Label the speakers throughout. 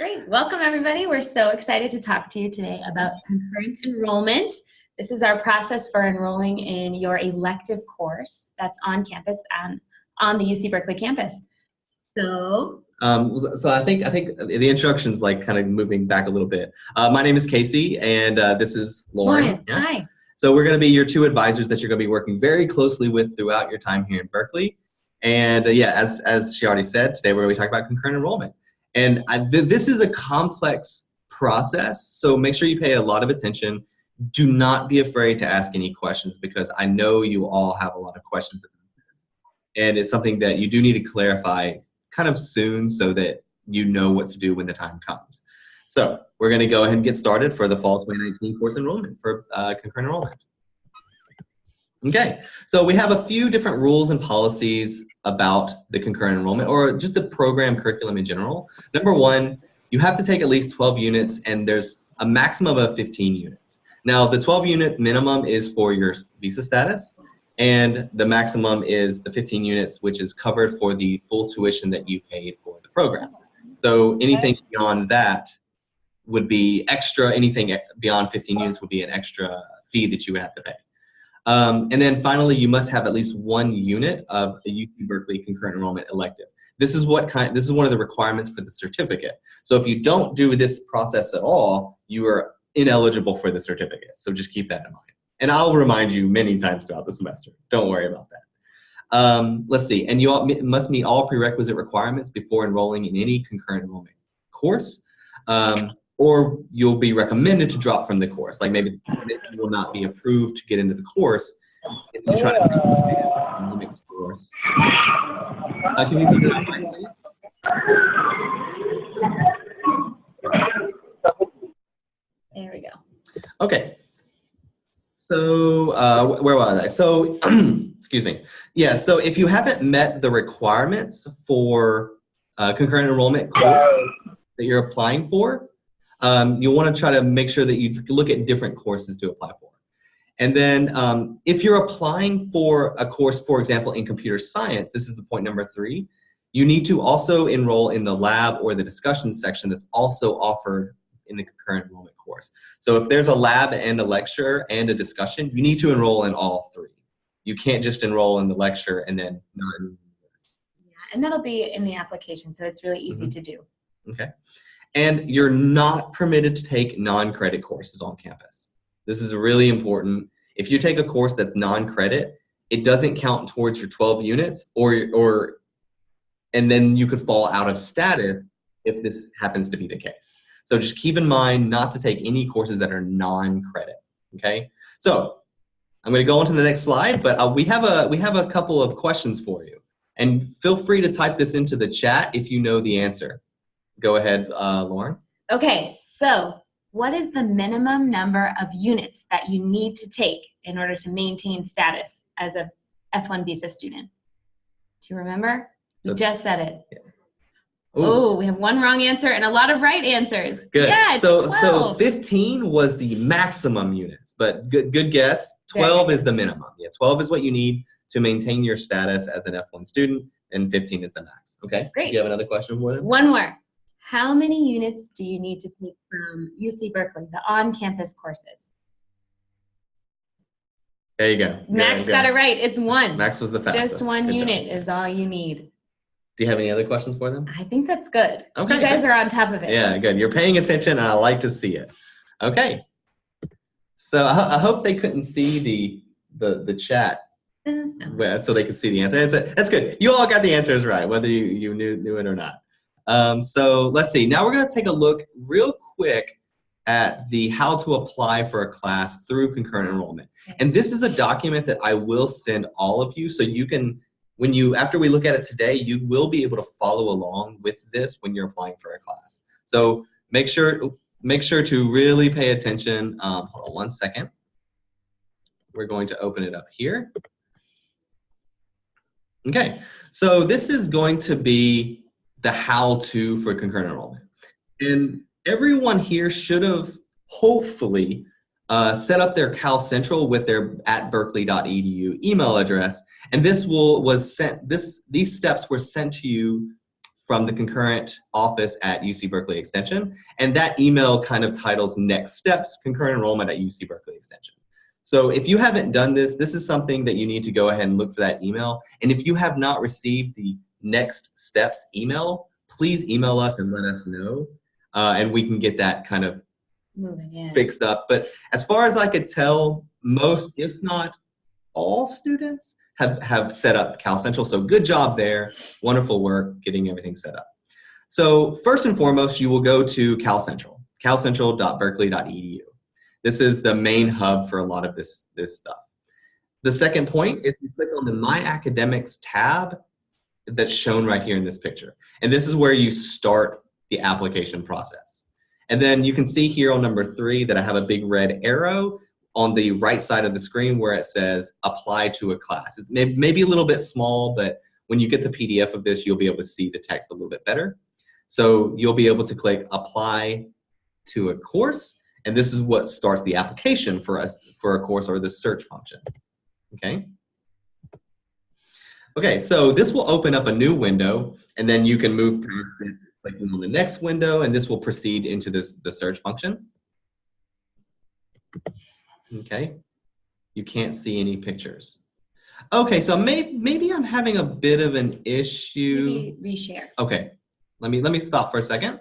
Speaker 1: Great. Welcome, everybody. We're so excited to talk to you today about concurrent enrollment. This is our process for enrolling in your elective course that's on campus and on the UC Berkeley campus. So
Speaker 2: I think the introduction's like kind of moving back a little bit. My name is Casey, and this is Lauren.
Speaker 1: Yeah. Hi.
Speaker 2: So we're going to be your two advisors that you're going to be working very closely with throughout your time here in Berkeley. And as she already said, today we're going to be talking about concurrent enrollment. And this is a complex process, so make sure you pay a lot of attention. Do not be afraid to ask any questions, because I know you all have a lot of questions about this. And it's something that you do need to clarify kind of soon so that you know what to do when the time comes. So we're going to go ahead and get started for the fall 2019 course enrollment for concurrent enrollment. Okay, so we have a few different rules and policies about the concurrent enrollment, or just the program curriculum in general. Number one, you have to take at least 12 units, and there's a maximum of 15 units. Now, the 12-unit minimum is for your visa status, and the maximum is the 15 units, which is covered for the full tuition that you paid for the program. So anything beyond that would be extra. Anything beyond 15 units would be an extra fee that you would have to pay. And then finally, you must have at least 1 unit of a UC Berkeley concurrent enrollment elective. This is one of the requirements for the certificate. So if you don't do this process at all, you are ineligible for the certificate. So just keep that in mind. And I'll remind you many times throughout the semester. Don't worry about that. Let's see. And you must meet all prerequisite requirements before enrolling in any concurrent enrollment course. Or you'll be recommended to drop from the course. Like maybe you will not be approved to get into the course if you try to do the economics course. Can you mute that mic, please?
Speaker 1: there we go.
Speaker 2: Okay. So where was I? So excuse me. Yeah. So if you haven't met the requirements for concurrent enrollment course that you're applying for, you'll want to try to make sure that you look at different courses to apply for. And then if you're applying for a course, for example, in computer science, this is the point number 3, you need to also enroll in the lab or the discussion section that's also offered in the concurrent enrollment course. So if there's a lab and a lecture and a discussion, you need to enroll in all 3. You can't just enroll in the lecture and then not enroll in the rest.
Speaker 1: Yeah, and that'll be in the application, so it's really easy to do.
Speaker 2: Okay. And you're not permitted to take non-credit courses on campus. This is really important. If you take a course that's non-credit, it doesn't count towards your 12 units, and then you could fall out of status if this happens to be the case. So just keep in mind not to take any courses that are non-credit, okay? So I'm gonna go on to the next slide, but we have a couple of questions for you. And feel free to type this into the chat if you know the answer. Go ahead, Lauren.
Speaker 1: Okay, so what is the minimum number of units that you need to take in order to maintain status as a F1 visa student? Do you remember? You just said it.
Speaker 2: Yeah.
Speaker 1: Oh, we have 1 wrong answer and a lot of right answers.
Speaker 2: Good.
Speaker 1: Yeah, it's 12.
Speaker 2: So 15 was the maximum units, but good guess. 12 is the minimum. Yeah, 12 is what you need to maintain your status as an F1 student, and 15 is the max. Okay.
Speaker 1: Great.
Speaker 2: Do you have another question for them?
Speaker 1: 1 more. How many units do you need to take from UC Berkeley, the on-campus courses?
Speaker 2: There you go.
Speaker 1: Max got it right. It's 1.
Speaker 2: Max was the fastest.
Speaker 1: Just 1
Speaker 2: Good
Speaker 1: unit
Speaker 2: job.
Speaker 1: is all you need.
Speaker 2: Do you have any other questions for them?
Speaker 1: I think that's good.
Speaker 2: Okay.
Speaker 1: You guys are on top of it.
Speaker 2: Yeah, good. You're paying attention, and I like to see it. Okay. So I hope they couldn't see the chat.
Speaker 1: No.
Speaker 2: So they could see the answer. That's good. You all got the answers right, whether you knew it or not. So let's see. Now we're going to take a look real quick at the how to apply for a class through concurrent enrollment. And this is a document that I will send all of you, so you can, after we look at it today, you will be able to follow along with this when you're applying for a class. So make sure to really pay attention. Hold on 1 second. We're going to open it up here. Okay, so this is going to be the how-to for concurrent enrollment. And everyone here should have hopefully set up their Cal Central with their @berkeley.edu email address, and these steps were sent to you from the Concurrent office at UC Berkeley Extension, and that email kind of titles Next Steps, Concurrent Enrollment at UC Berkeley Extension. So if you haven't done this, this is something that you need to go ahead and look for that email. And if you have not received the Next Steps email, please email us and let us know, and we can get that kind of fixed up. But as far as I could tell, most, if not all students have set up Cal Central. So good job there. Wonderful work getting everything set up. So first and foremost, you will go to Cal Central, calcentral.berkeley.edu. This is the main hub for a lot of this stuff. The second point is you click on the My Academics tab that's shown right here in this picture. And this is where you start the application process. And then you can see here on number 3 that I have a big red arrow on the right side of the screen where it says apply to a class. It's maybe a little bit small, but when you get the PDF of this, you'll be able to see the text a little bit better. So you'll be able to click apply to a course, and this is what starts the application for us for a course, or the search function. Okay. Okay, so this will open up a new window, and then you can move past it, clicking on the next window, and this will proceed into the search function. Okay, you can't see any pictures. Okay, so maybe I'm having a bit of an issue.
Speaker 1: Maybe reshare.
Speaker 2: Okay, let me stop for a second.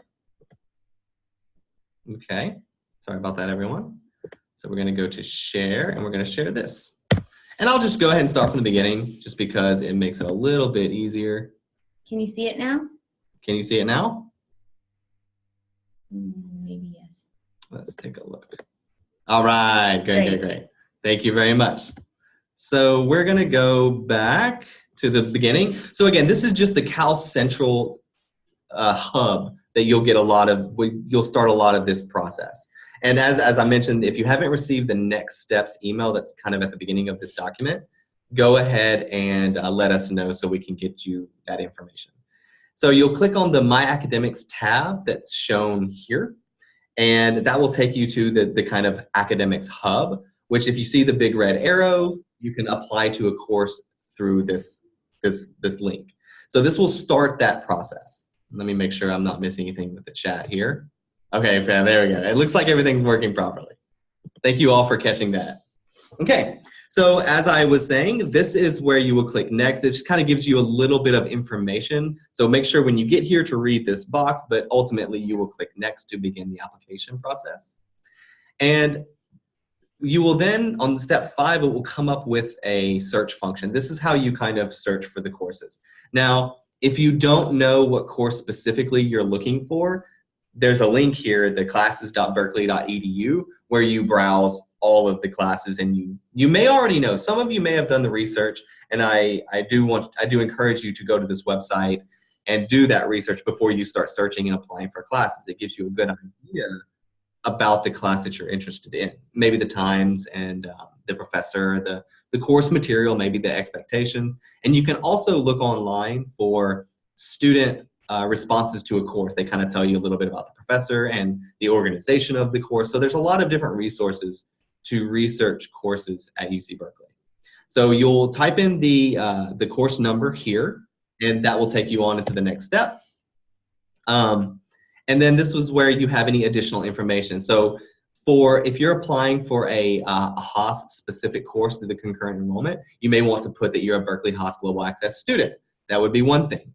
Speaker 2: Okay, sorry about that, everyone. So we're going to go to share, and we're going to share this. And I'll just go ahead and start from the beginning, just because it makes it a little bit easier.
Speaker 1: Can you see it now?
Speaker 2: Can you see it now?
Speaker 1: Maybe yes.
Speaker 2: Let's take a look. All right, great. Thank you very much. So we're gonna go back to the beginning. So again, this is just the Cal Central hub that you'll start a lot of this process. And as I mentioned, if you haven't received the Next Steps email that's kind of at the beginning of this document, go ahead and let us know so we can get you that information. So you'll click on the My Academics tab that's shown here, and that will take you to the kind of academics hub, which if you see the big red arrow, you can apply to a course through this link. So this will start that process. Let me make sure I'm not missing anything with the chat here. Okay, there we go. It looks like everything's working properly. Thank you all for catching that. Okay, so as I was saying, this is where you will click next. This kind of gives you a little bit of information. So make sure when you get here to read this box, but ultimately you will click next to begin the application process. And you will then, on step 5, it will come up with a search function. This is how you kind of search for the courses. Now, if you don't know what course specifically you're looking for, there's a link here, the classes.berkeley.edu, where you browse all of the classes, and you may already know. Some of you may have done the research, and I do encourage you to go to this website and do that research before you start searching and applying for classes. It gives you a good idea about the class that you're interested in, maybe the times and the professor, the course material, maybe the expectations. And you can also look online for student responses to a course. They kind of tell you a little bit about the professor and the organization of the course. So there's a lot of different resources to research courses at UC Berkeley. So you'll type in the course number here, and that will take you on into the next step. And then this was where you have any additional information. So if you're applying for a Haas specific course through the concurrent enrollment, you may want to put that you're a Berkeley Haas Global Access student. That would be one thing.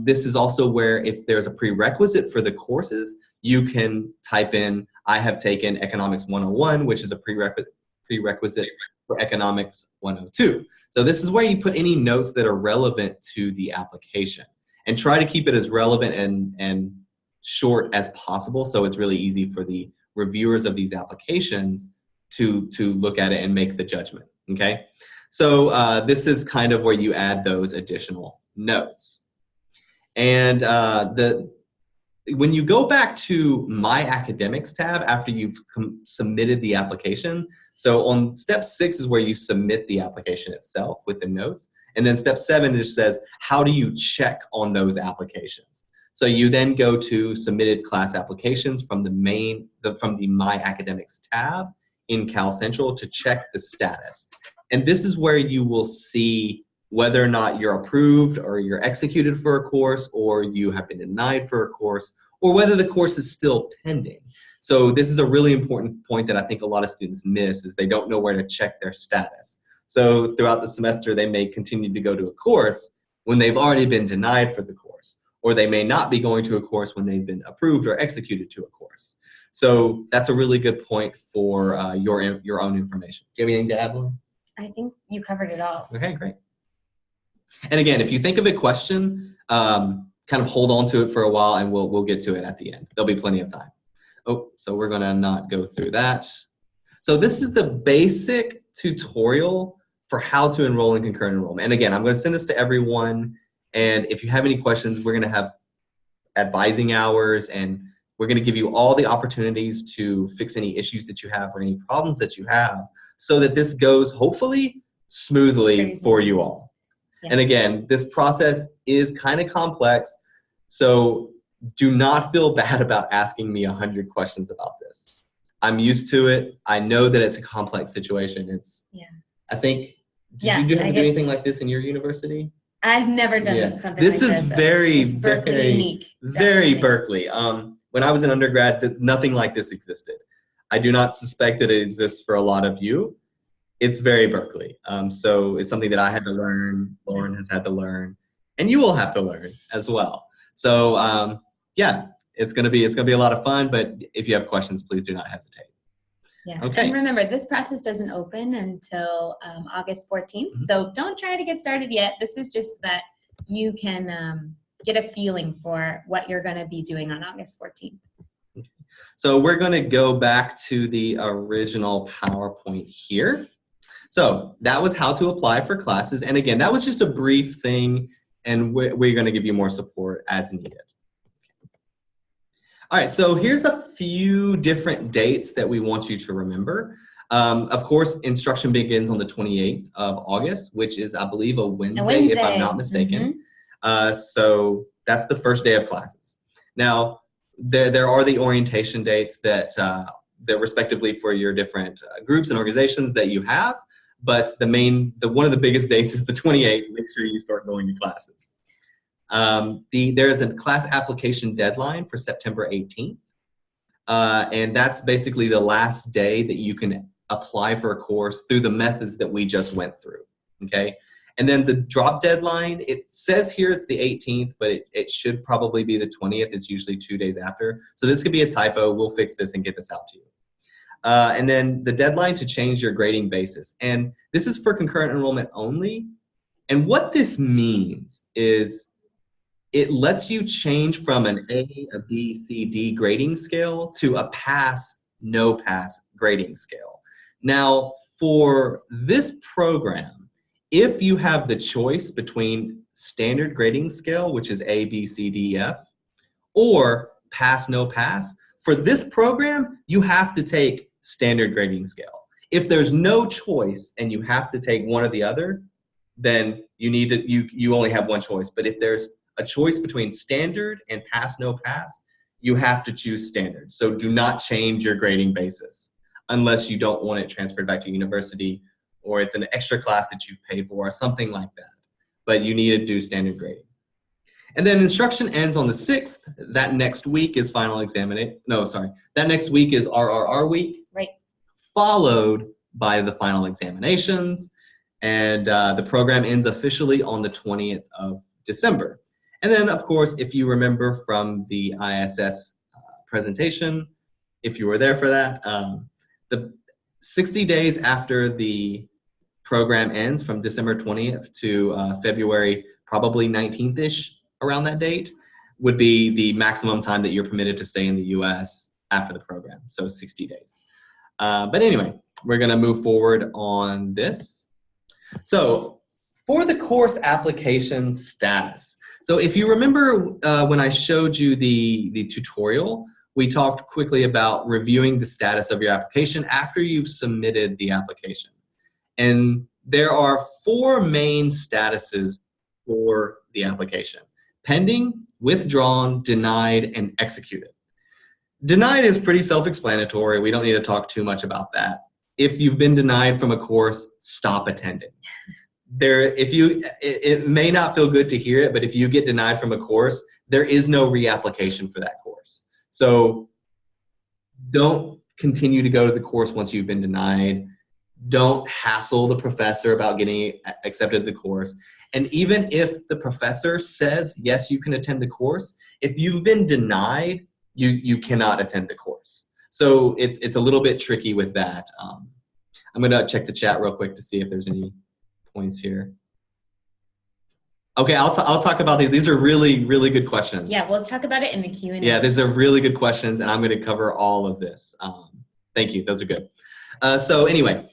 Speaker 2: This is also where if there's a prerequisite for the courses, you can type in, I have taken Economics 101, which is a prerequisite for Economics 102. So this is where you put any notes that are relevant to the application, and try to keep it as relevant and short as possible, so it's really easy for the reviewers of these applications to look at it and make the judgment, okay? So this is kind of where you add those additional notes. And when you go back to My Academics tab after you've submitted the application, so on step 6 is where you submit the application itself with the notes, and then step 7 just says, how do you check on those applications? So you then go to submitted class applications from the My Academics tab in Cal Central to check the status. And this is where you will see whether or not you're approved or you're executed for a course, or you have been denied for a course, or whether the course is still pending. So this is a really important point that I think a lot of students miss, is they don't know where to check their status. So throughout the semester, they may continue to go to a course when they've already been denied for the course, or they may not be going to a course when they've been approved or executed to a course. So that's a really good point for your own information. Do you have anything to add, Lauren?
Speaker 1: I think you covered it all.
Speaker 2: Okay, great. And again, if you think of a question, kind of hold on to it for a while, and we'll get to it at the end. There'll be plenty of time. Oh, so we're gonna not go through that. So this is the basic tutorial for how to enroll in concurrent enrollment. And again, I'm gonna send this to everyone, and if you have any questions, we're gonna have advising hours, and we're gonna give you all the opportunities to fix any issues that you have or any problems that you have, so that this goes hopefully smoothly for you all. Yeah. And again, this process is kind of complex, so do not feel bad about asking me 100 questions about this. I'm used to it. I know that it's a complex situation. I think, did you have to do anything like this in your university?
Speaker 1: I've never done something like this.
Speaker 2: This is very
Speaker 1: unique.
Speaker 2: Very Berkeley. When I was an undergrad, nothing like this existed. I do not suspect that it exists for a lot of you. It's very Berkeley. So it's something that I had to learn, Lauren has had to learn, and you will have to learn as well. So yeah, it's gonna be a lot of fun, but if you have questions, please do not hesitate.
Speaker 1: Yeah. Okay. And remember, this process doesn't open until August 14th. Mm-hmm. So don't try to get started yet. This is just that you can get a feeling for what you're going to be doing on August 14th.
Speaker 2: Okay. So we're going to go back to the original PowerPoint here. So that was how to apply for classes. And again, that was just a brief thing, and we're going to give you more support as needed. All right, so here's a few different dates that we want you to remember. Of course, instruction begins on the 28th of August, which is, I believe, a Wednesday. If I'm not mistaken. Mm-hmm. So that's the first day of classes. Now, there are the orientation dates that they're respectively for your different groups and organizations that you have, but one of the biggest dates is the 28th. Make sure you start going to classes. There is a class application deadline for September 18th, and that's basically the last day that you can apply for a course through the methods that we just went through, okay? And then the drop deadline, it says here it's the 18th, but it should probably be the 20th. It's usually 2 days after. So this could be a typo. We'll fix this and get this out to you. And then the deadline to change your grading basis. And this is for concurrent enrollment only. And what this means is it lets you change from an A, a B, C, D grading scale to a pass, no pass grading scale. Now, for this program, if you have the choice between standard grading scale, which is A, B, C, D, F, or pass, no pass, for this program, you have to take standard grading scale. If there's no choice and you have to take one or the other, then you only have one choice. But if there's a choice between standard and pass, no pass, you have to choose standard. So do not change your grading basis unless you don't want it transferred back to university, or it's an extra class that you've paid for or something like that. But you need to do standard grading. And then instruction ends on the 6th. That next week is final examination. No, sorry. That next week is RRR week.
Speaker 1: Right.
Speaker 2: Followed by the final examinations. And the program ends officially on the 20th of December. And then, of course, if you remember from the ISS presentation, if you were there for that, the 60 days after the program ends, from December 20th to February, probably 19th-ish, around that date, would be the maximum time that you're permitted to stay in the U.S. after the program, so 60 days. But anyway, we're going to move forward on this. So for the course application status, so if you remember when I showed you the tutorial, we talked quickly about reviewing the status of your application after you've submitted the application. And there are 4 main statuses for the application: pending, withdrawn, denied, and executed. Denied is pretty self-explanatory. We don't need to talk too much about that. If you've been denied from a course, stop attending. it may not feel good to hear it, but if you get denied from a course, there is no reapplication for that course. So don't continue to go to the course once you've been denied. Don't hassle the professor about getting accepted to the course. And even if the professor says, yes, you can attend the course, if you've been denied, you cannot attend the course. So it's a little bit tricky with that. I'm going to check the chat real quick to see if there's any points here. Okay, I'll talk about these. These are really, really good questions.
Speaker 1: Yeah, we'll talk about it in the Q&A.
Speaker 2: Yeah, these are really good questions, and I'm going to cover all of this. Thank you. Those are good. So anyway,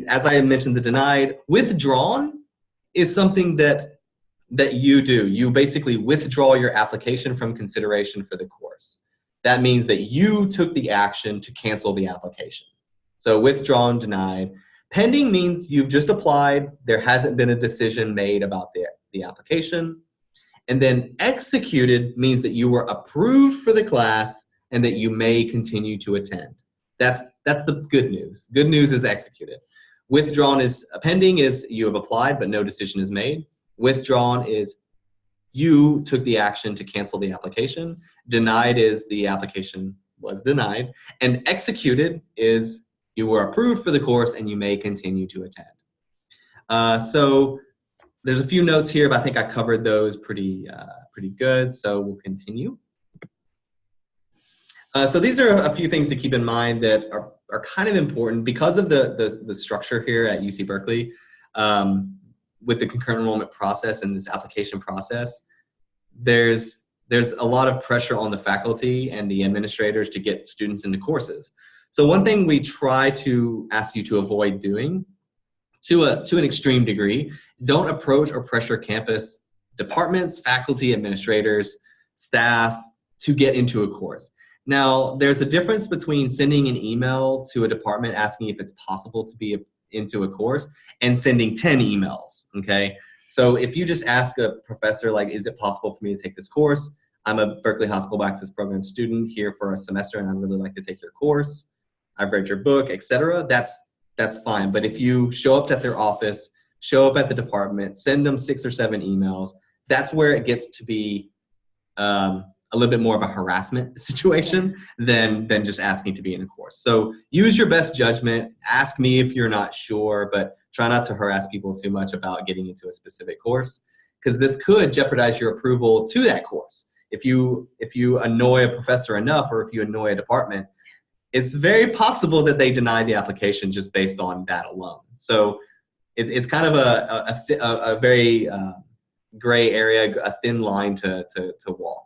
Speaker 2: as I mentioned, the denied. Withdrawn is something that you do. You basically withdraw your application from consideration for the course. That means that you took the action to cancel the application. So withdrawn, denied. Pending means you've just applied. There hasn't been a decision made about the application. And then executed means that you were approved for the class and that you may continue to attend. That's the good news. Good news is executed. Withdrawn is pending is you have applied but no decision is made. Withdrawn is you took the action to cancel the application. Denied is the application was denied. And executed is you were approved for the course and you may continue to attend. So there's a few notes here, but I think I covered those pretty good. So we'll continue. So these are a few things to keep in mind that are kind of important because of the structure here at UC Berkeley with the concurrent enrollment process and this application process. There's a lot of pressure on the faculty and the administrators to get students into courses. So one thing we try to ask you to avoid doing to an extreme degree, don't approach or pressure campus departments, faculty, administrators, staff to get into a course. Now, there's a difference between sending an email to a department asking if it's possible to be into a course and sending 10 emails, okay? So if you just ask a professor, like, is it possible for me to take this course? I'm a Berkeley High School Access Program student here for a semester and I'd really like to take your course. I've read your book, etc. That's fine. But if you show up at their office, show up at the department, send them 6 or 7 emails, that's where it gets to be a little bit more of a harassment situation than just asking to be in a course. So use your best judgment. Ask me if you're not sure, but try not to harass people too much about getting into a specific course because this could jeopardize your approval to that course. If you annoy a professor enough or if you annoy a department, it's very possible that they deny the application just based on that alone. So it's kind of a very gray area, a thin line to walk.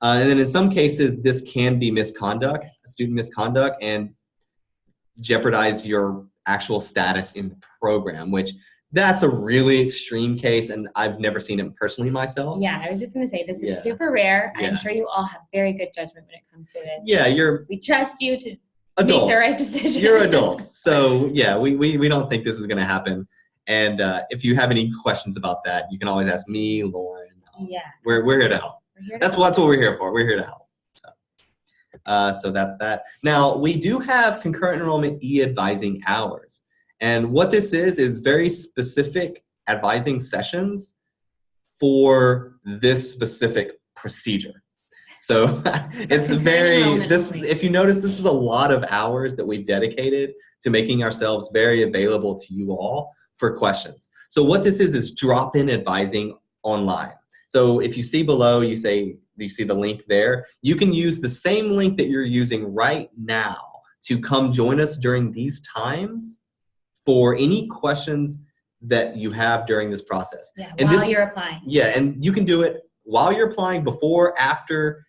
Speaker 2: And then in some cases, this can be misconduct, student misconduct, and jeopardize your actual status in the program, which that's a really extreme case, and I've never seen it personally myself.
Speaker 1: Yeah, I was just going to say, this is super rare. Yeah. I'm sure you all have very good judgment when it comes to this.
Speaker 2: Yeah,
Speaker 1: we trust you to
Speaker 2: adults.
Speaker 1: Make the right decision.
Speaker 2: You're adults. So yeah, we don't think this is going to happen. And if you have any questions about that, you can always ask me, Lauren.
Speaker 1: Yeah.
Speaker 2: We're here to help. That's what we're here for. We're here to help. So that's that. Now, we do have concurrent enrollment e-advising hours. And what this is very specific advising sessions for this specific procedure. So it's if you notice, this is a lot of hours that we've dedicated to making ourselves very available to you all for questions. So what this is drop-in advising online. So if you see below, you see the link there, you can use the same link that you're using right now to come join us during these times for any questions that you have during this process.
Speaker 1: Yeah, and while you're applying.
Speaker 2: Yeah, and you can do it while you're applying, before, after,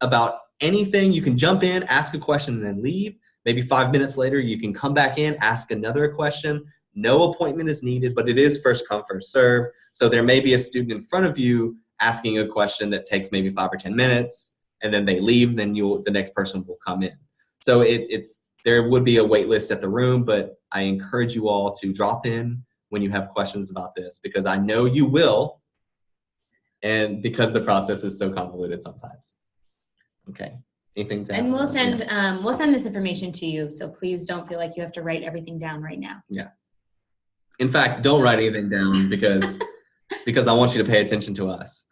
Speaker 2: about anything. You can jump in, ask a question, and then leave. Maybe 5 minutes later, you can come back in, ask another question. No appointment is needed, but it is first come, first serve. So there may be a student in front of you asking a question that takes maybe 5 or 10 minutes, and then they leave, then the next person will come in. So there would be a wait list at the room, but I encourage you all to drop in when you have questions about this, because I know you will, and because the process is so convoluted sometimes. Okay. Anything to add?
Speaker 1: And we'll send this information to you, so please don't feel like you have to write everything down right now.
Speaker 2: Yeah. In fact, don't write anything down because I want you to pay attention to us.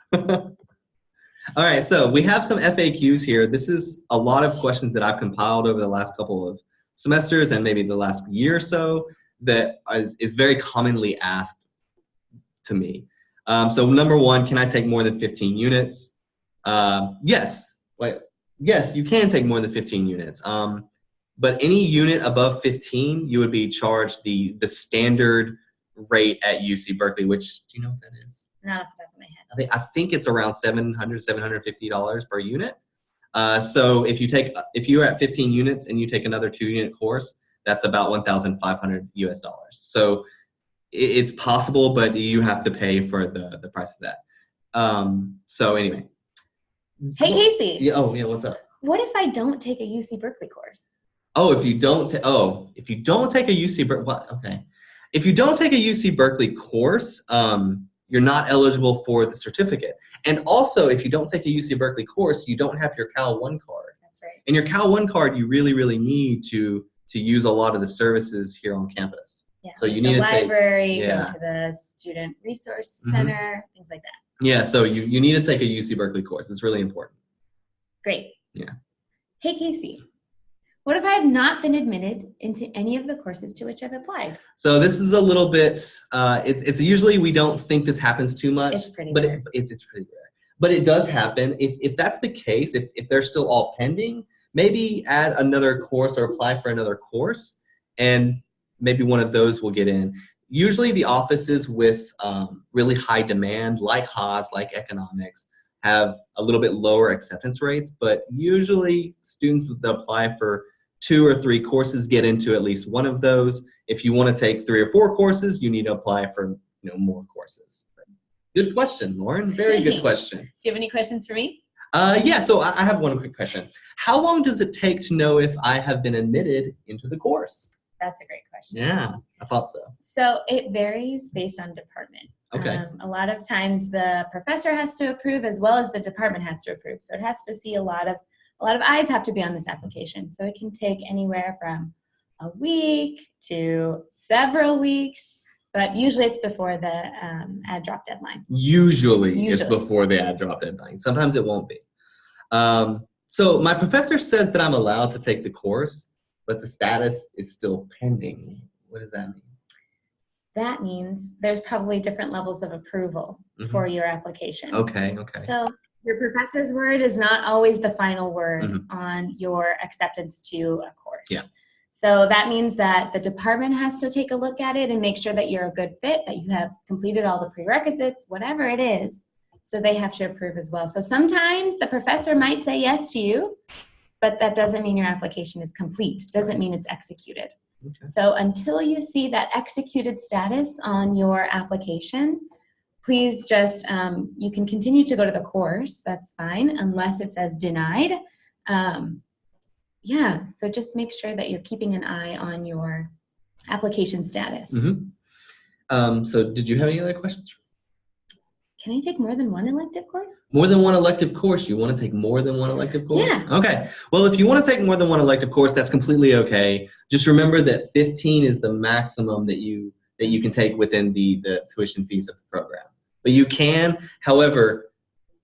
Speaker 2: All right, so we have some FAQs here. This is a lot of questions that I've compiled over the last couple of semesters and maybe the last year or so that is very commonly asked to me. So number one, can I take more than 15 units? Yes. Yes, you can take more than 15 units. But any unit above 15, you would be charged the standard rate at UC Berkeley, which, do you know what that is?
Speaker 1: Not off the top of my head.
Speaker 2: I think it's around $750 per unit. So if you're at 15 units and you take another 2-unit course, that's about $1,500 US. So it's possible, but you have to pay for the price of that. So anyway.
Speaker 1: Hey, Casey.
Speaker 2: Yeah, oh yeah, what's up?
Speaker 1: What if I don't take a UC Berkeley course?
Speaker 2: Oh, if you don't take a UC Berkeley, okay. If you don't take a UC Berkeley course, you're not eligible for the certificate. And also, if you don't take a UC Berkeley course, you don't have your Cal 1 card.
Speaker 1: That's right.
Speaker 2: And your Cal 1 card, you really, really need to use a lot of the services here on campus.
Speaker 1: Yeah,
Speaker 2: so you need to take
Speaker 1: the library, go to the student resource center, things like that.
Speaker 2: Yeah, so you need to take a UC Berkeley course. It's really important. Great. Yeah.
Speaker 1: Hey, Casey. What if I have not been admitted into any of the courses to which I've applied?
Speaker 2: So this is a little bit, it's usually we don't think this happens too much.
Speaker 1: It's pretty rare.
Speaker 2: It's pretty rare. But it does happen. If that's the case, if they're still all pending, maybe add another course or apply for another course, and maybe one of those will get in. Usually the offices with really high demand, like Haas, like economics, have a little bit lower acceptance rates, but usually students that apply for 2 or 3 courses get into at least one of those. If you want to take 3 or 4 courses, you need to apply for more courses. Good question, Lauren. Very good question.
Speaker 1: Do you have any questions for me?
Speaker 2: Yeah, so I have one quick question. How long does it take to know if I have been admitted into the course?
Speaker 1: That's a great question.
Speaker 2: Yeah, I thought so.
Speaker 1: So it varies based on department.
Speaker 2: Okay.
Speaker 1: A lot of times the professor has to approve as well as the department has to approve. So it has to see a lot of eyes have to be on this application. So it can take anywhere from a week to several weeks, but usually it's before the ad drop deadline.
Speaker 2: Usually it's before the ad drop deadline. Sometimes it won't be. So my professor says that I'm allowed to take the course, but the status is still pending. What does that mean?
Speaker 1: That means there's probably different levels of approval for your application.
Speaker 2: Okay.
Speaker 1: So your professor's word is not always the final word on your acceptance to a course.
Speaker 2: Yeah.
Speaker 1: So that means that the department has to take a look at it and make sure that you're a good fit, that you have completed all the prerequisites, whatever it is. So they have to approve as well. So sometimes the professor might say yes to you, but that doesn't mean your application is complete. Doesn't mean it's executed. Okay. So until you see that executed status on your application, please just, you can continue to go to the course, that's fine, unless it says denied. Yeah, so just make sure that you're keeping an eye on your application status.
Speaker 2: So did you have any other questions?
Speaker 1: Can I take more than one elective course?
Speaker 2: More than one elective course? You want to take more than one elective course?
Speaker 1: Yeah.
Speaker 2: Okay. Well, if you want to take more than one elective course, that's completely okay. Just remember that 15 is the maximum that you can take within the tuition fees of the program. But you can, however,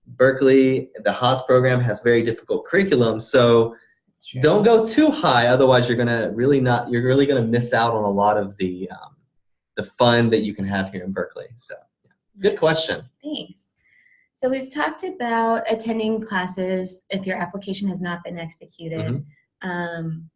Speaker 2: Berkeley, the Haas program has very difficult curriculum, so don't go too high. Otherwise, you're really gonna miss out on a lot of the fun that you can have here in Berkeley. So. Good question.
Speaker 1: Thanks. So we've talked about attending classes if your application has not been executed.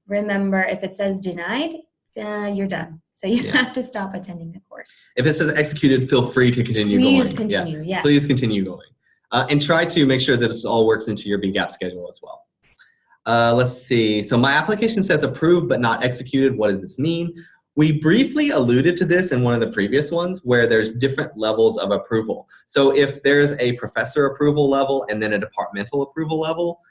Speaker 1: Remember, if it says denied, you're done. So you have to stop attending the course.
Speaker 2: If it says executed, feel free to continue going.
Speaker 1: Please continue, yes.
Speaker 2: Please continue going. And try to make sure that this all works into your BGAP schedule as well. Let's see. So my application says approved but not executed. What does this mean? We briefly alluded to this in one of the previous ones where there's different levels of approval. So if there's a professor approval level and then a departmental approval level,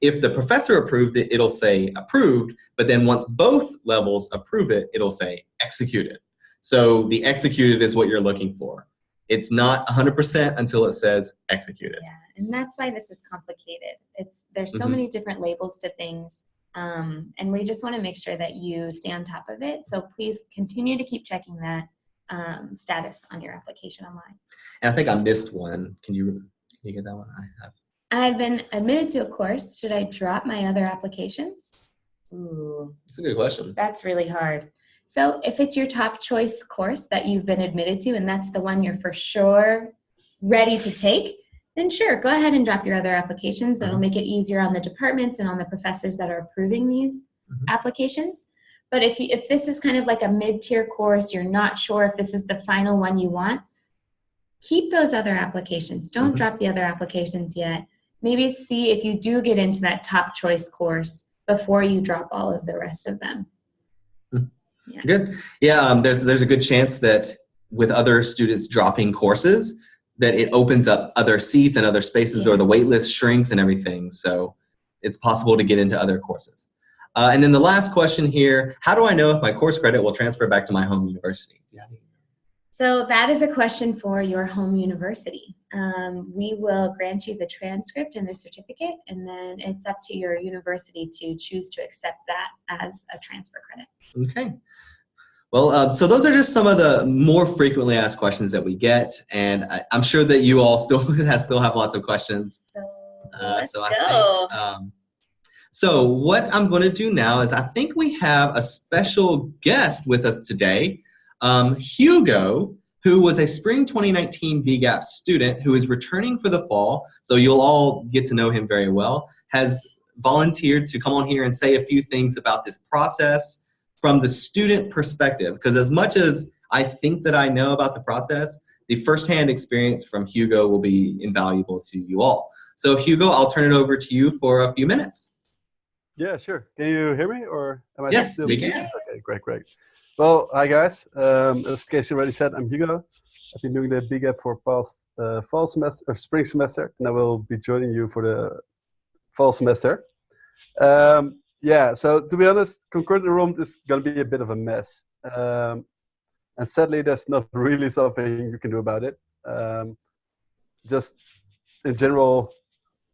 Speaker 2: if the professor approved it, it'll say approved, but then once both levels approve it, it'll say executed. So the executed is what you're looking for. It's not 100% until it says executed.
Speaker 1: Yeah, and that's why this is complicated. There's so many different labels to things. And we just want to make sure that you stay on top of it. So please continue to keep checking that. status on your application online.
Speaker 2: And I think I missed one. Can you get that one? I have.
Speaker 1: I've been admitted to a course. Should I drop my other applications?
Speaker 2: Ooh, that's a good question.
Speaker 1: That's really hard. So if it's your top choice course that you've been admitted to, and that's the one you're for sure ready to take, then sure, go ahead and drop your other applications. That'll make it easier on the departments and on the professors that are approving these applications. But if this is kind of like a mid-tier course, you're not sure if this is the final one you want, keep those other applications. Don't drop the other applications yet. Maybe see if you do get into that top choice course before you drop all of the rest of them.
Speaker 2: Yeah. Good. Yeah, there's a good chance that with other students dropping courses, that it opens up other seats and other spaces, or the wait list shrinks and everything. So it's possible to get into other courses. And then the last question here, how do I know if my course credit will transfer back to my home university?
Speaker 1: So that is a question for your home university. We will grant you the transcript and the certificate, and then it's up to your university to choose to accept that as a transfer credit.
Speaker 2: Okay. Well, so those are just some of the more frequently asked questions that we get, and I'm sure that you all still have lots of questions.
Speaker 1: So let's go.
Speaker 2: So what I'm going to do now is I think we have a special guest with us today. Hugo, who was a spring 2019 BGAP student who is returning for the fall, so you'll all get to know him very well, has volunteered to come on here and say a few things about this process from the student perspective, because as much as I think that I know about the process, the firsthand experience from Hugo will be invaluable to you all. So Hugo, I'll turn it over to you for a few minutes.
Speaker 3: Yeah, sure. Can you hear me, or am I
Speaker 2: Yes,
Speaker 3: still?
Speaker 2: we can.
Speaker 3: Okay, great. Well, hi guys. As Casey already said, I'm Hugo. I've been doing the BGAP for past fall semester or spring semester, and I will be joining you for the fall semester. Yeah, so to be honest, concurrent enrollment is going to be a bit of a mess. And sadly, there's not really something you can do about it. Just in general,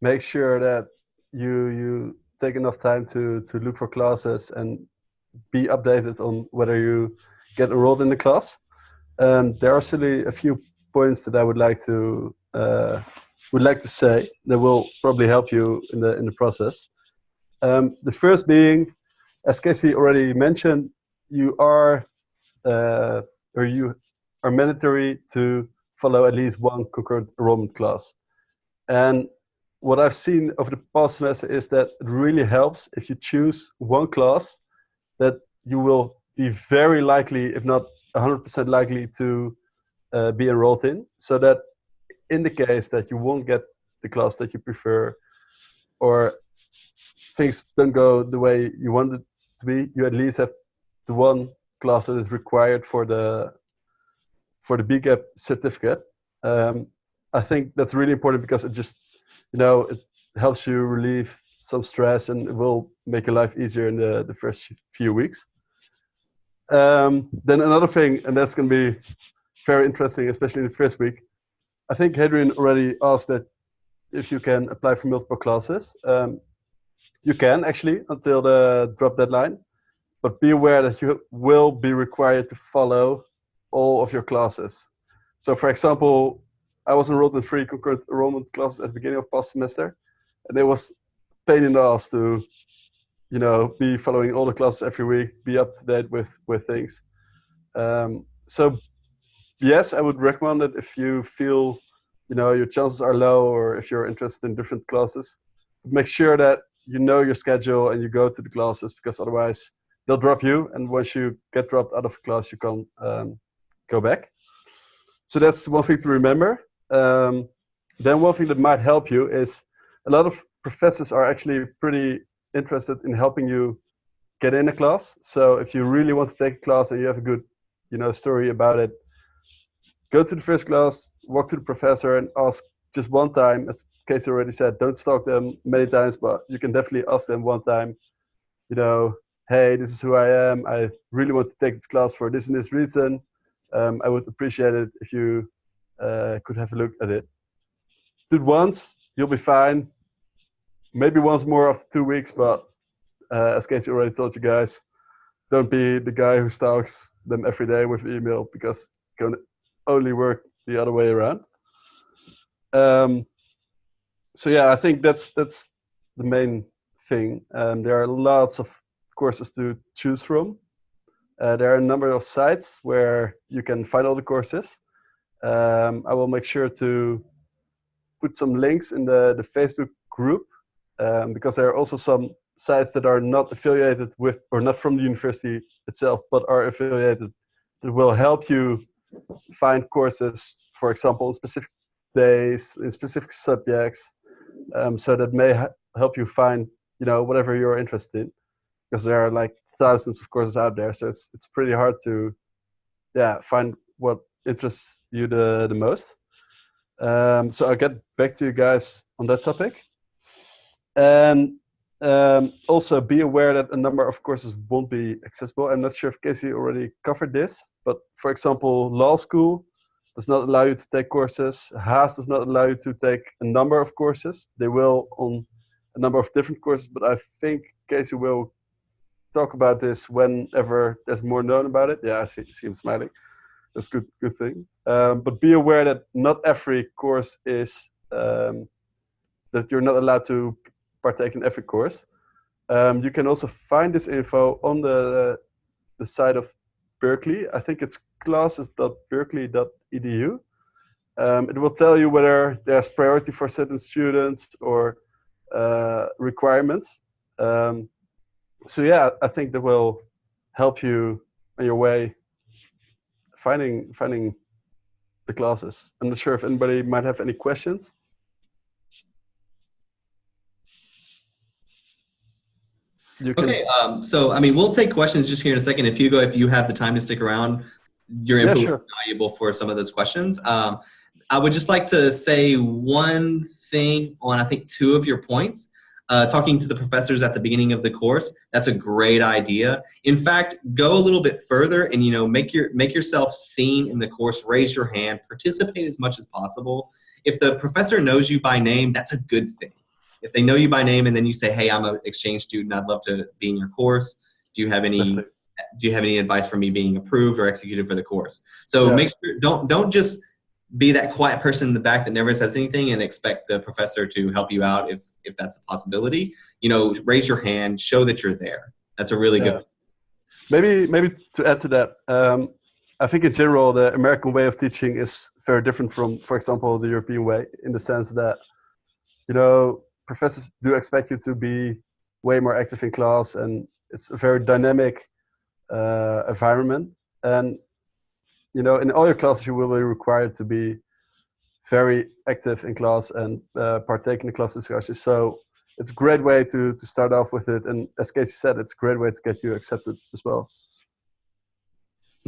Speaker 3: make sure that you take enough time to look for classes and be updated on whether you get enrolled in the class. There are actually a few points that I would like to say that will probably help you in the process. The first being, as Casey already mentioned, you are mandatory to follow at least one concurrent enrollment class. And what I've seen over the past semester is that it really helps if you choose one class that you will be very likely, if not 100% likely, to be enrolled in, so that in the case that you won't get the class that you prefer, or things don't go the way you want it to be, you at least have the one class that is required for the BGAP certificate. I think that's really important because it just, it helps you relieve some stress, and it will make your life easier in the first few weeks. Then another thing, and that's going to be very interesting, especially in the first week. I think Hadrian already asked that if you can apply for multiple classes. You can actually until the drop deadline, but be aware that you will be required to follow all of your classes. So for example, I was enrolled in 3 concurrent enrollment classes at the beginning of past semester, and it was a pain in the ass to, be following all the classes every week, be up to date with things. So yes, I would recommend it if you feel, your chances are low, or if you're interested in different classes. Make sure that you know your schedule and you go to the classes, because otherwise they'll drop you, and once you get dropped out of a class, you can't go back. So that's one thing to remember. Then one thing that might help you is a lot of professors are actually pretty interested in helping you get in a class. So if you really want to take a class and you have a good, story about it, go to the first class, walk to the professor and ask just one time. As Casey already said, don't stalk them many times, but you can definitely ask them one time, hey, this is who I am. I really want to take this class for this and this reason. I would appreciate it if you could have a look at it. Do it once, you'll be fine. Maybe once more after 2 weeks, but as Casey already told you guys, don't be the guy who stalks them every day with email, because going to only work the other way around. So yeah, I think that's the main thing. There are lots of courses to choose from. There are a number of sites where you can find all the courses. I will make sure to put some links in the Facebook group, because there are also some sites that are not affiliated with, or not from the university itself, but are affiliated, that will help you find courses, for example, on specific days, in specific subjects, so that may help you find, whatever you're interested in, because there are like thousands of courses out there, so it's pretty hard to find what interests you the most. So I'll get back to you guys on that topic. And also be aware that a number of courses won't be accessible. I'm not sure if Casey already covered this, but for example, law school does not allow you to take courses. Haas does not allow you to take a number of courses. They will on a number of different courses, but I think Casey will talk about this whenever there's more known about it. Yeah, I see him smiling. That's good thing. But be aware that not every course is, that you're not allowed to partake in every course. You can also find this info on the site of Berkeley. I think it's classes.berkeley.edu. It will tell you whether there's priority for certain students or requirements. So yeah, I think that will help you on your way finding the classes. I'm not sure if anybody might have any questions.
Speaker 2: Okay, so I mean, we'll take questions just here in a second. If Hugo, if you have the time to stick around, your input will be valuable for some of those questions. I would just like to say one thing on, I think, 2 of your points. Talking to the professors at the beginning of the course, that's a great idea. In fact, go a little bit further and, make yourself seen in the course, raise your hand, participate as much as possible. If the professor knows you by name, that's a good thing. If they know you by name and then you say, hey, I'm an exchange student, I'd love to be in your course. Do you have any advice for me being approved or executed for the course? So make sure, don't just be that quiet person in the back that never says anything and expect the professor to help you out if that's a possibility. Raise your hand, show that you're there. That's a really good.
Speaker 3: Maybe to add to that, I think in general the American way of teaching is very different from, for example, the European way, in the sense that professors do expect you to be way more active in class, and it's a very dynamic environment. And in all your classes, you will be required to be very active in class and partake in the class discussions. So it's a great way to start off with it. And as Casey said, it's a great way to get you accepted as well.